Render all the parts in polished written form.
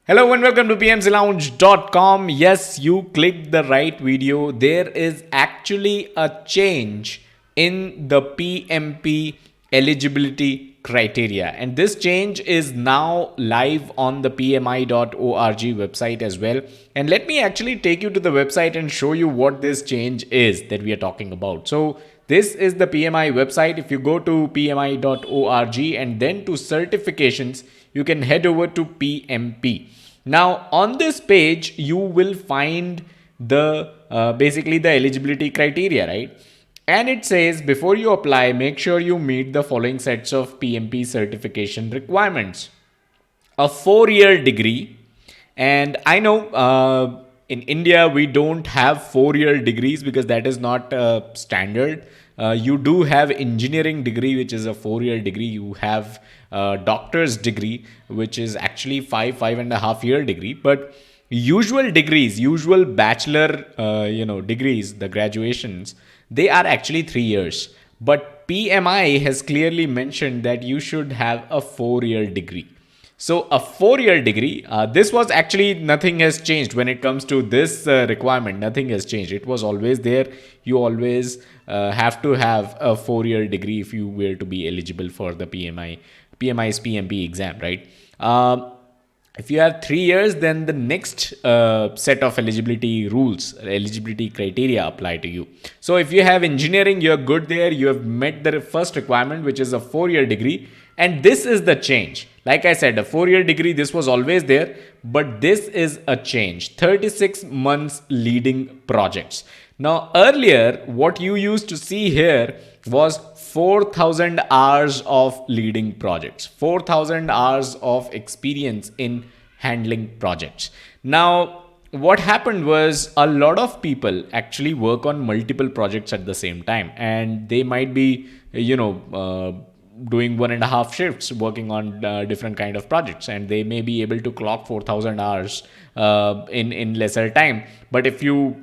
Hello and welcome to pmclounge.com. Yes, you clicked the right video. There is actually a change in the PMP eligibility criteria, and this change is now live on the pmi.org website as well. And let me actually take you to the website and show you what this change is that we are talking about. So, this is the PMI website. If you go to pmi.org and then to certifications, you can head over to PMP. Now, on this page, you will find the basically the eligibility criteria, right? And it says before you apply, make sure you meet the following sets of PMP certification requirements: a 4-year degree. And I know in India we don't have 4-year degrees because that is not standard. You do have engineering degree, which is a 4-year degree. You have doctor's degree, which is actually 5.5 year degree. But usual bachelor degrees, the graduations, they are actually 3 years. But PMI has clearly mentioned that you should have a 4-year degree. So a 4-year degree, this was actually, nothing has changed when it comes to this requirement. Nothing has changed. It was always there. You always have to have a 4-year degree if you were to be eligible for the PMI's PMP exam, right? If you have 3 years, then the next set of eligibility rules, eligibility criteria apply to you. So if you have engineering, you're good there. You have met the first requirement, which is a 4-year degree. And this is the change. Like I said, a 4-year degree, this was always there, but this is a change. 36 months leading projects. Now, earlier, what you used to see here was 4,000 hours of leading projects, 4,000 hours of experience in handling projects. Now, what happened was a lot of people actually work on multiple projects at the same time, and they might be, doing 1.5 shifts working on different kind of projects, and they may be able to clock 4,000 hours in lesser time. But if you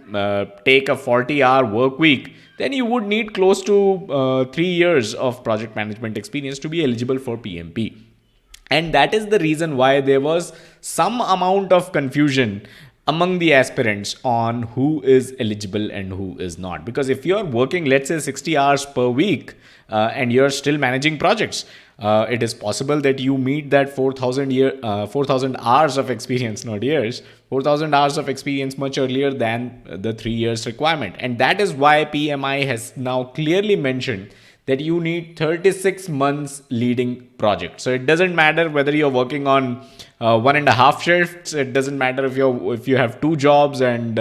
take a 40-hour work week, then you would need close to 3 years of project management experience to be eligible for PMP. And that is the reason why there was some amount of confusion among the aspirants on who is eligible and who is not. Because if you're working, let's say 60 hours per week, and you're still managing projects, it is possible that you meet that 4,000 hours of experience, not years, 4,000 hours of experience much earlier than the 3 years requirement. And that is why PMI has now clearly mentioned that you need 36 months leading project. So it doesn't matter whether you're working on 1.5 shifts. It doesn't matter if you have two jobs and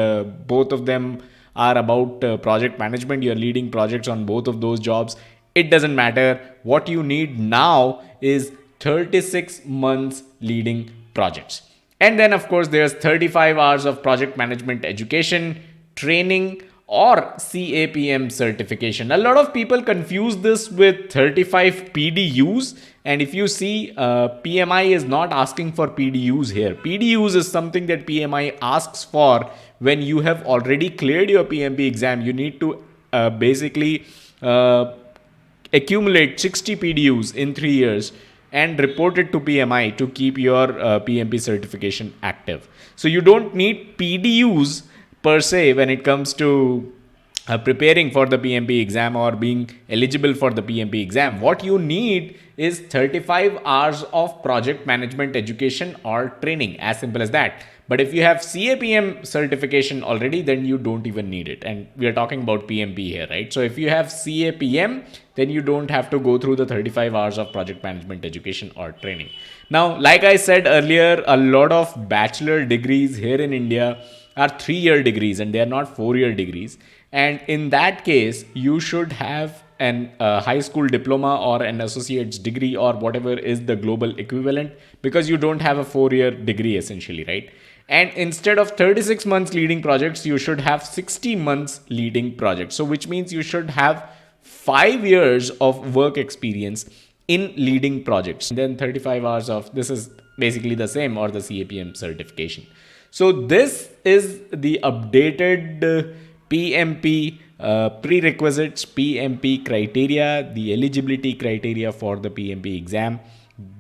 both of them are about project management. You're leading projects on both of those jobs. It doesn't matter. What you need now is 36 months leading projects. And then, of course, there's 35 hours of project management education, training, or CAPM certification. A lot of people confuse this with 35 PDUs. And if you see, PMI is not asking for PDUs here. PDUs is something that PMI asks for when you have already cleared your PMP exam. You need to basically accumulate 60 PDUs in 3 years and report it to PMI to keep your PMP certification active. So you don't need PDUs per se when it comes to preparing for the PMP exam or being eligible for the PMP exam. What you need is 35 hours of project management education or training, as simple as that. But if you have CAPM certification already, then you don't even need it. And we are talking about PMP here, right? So if you have CAPM, then you don't have to go through the 35 hours of project management education or training. Now, like I said earlier, a lot of bachelor degrees here in India are 3-year degrees and they are not 4-year degrees. And in that case, you should have an high school diploma or an associate's degree or whatever is the global equivalent, because you don't have a 4-year degree essentially, right? And instead of 36 months leading projects, you should have 60 months leading projects. So which means you should have 5 years of work experience in leading projects. And then 35 hours of, this is basically the same, or the CAPM certification. So this is the updated PMP prerequisites, PMP criteria, the eligibility criteria for the PMP exam.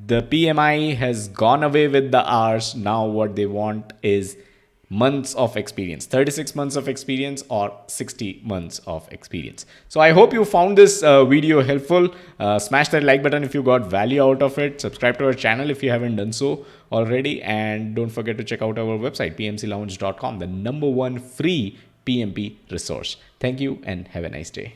The PMI has gone away with the hours. Now what they want is months of experience, 36 months of experience or 60 months of experience. So I hope you found this video helpful. Smash that like button if you got value out of it. Subscribe to our channel if you haven't done so already, and don't forget to check out our website pmclounge.com, the #1 free PMP resource. Thank you and have a nice day.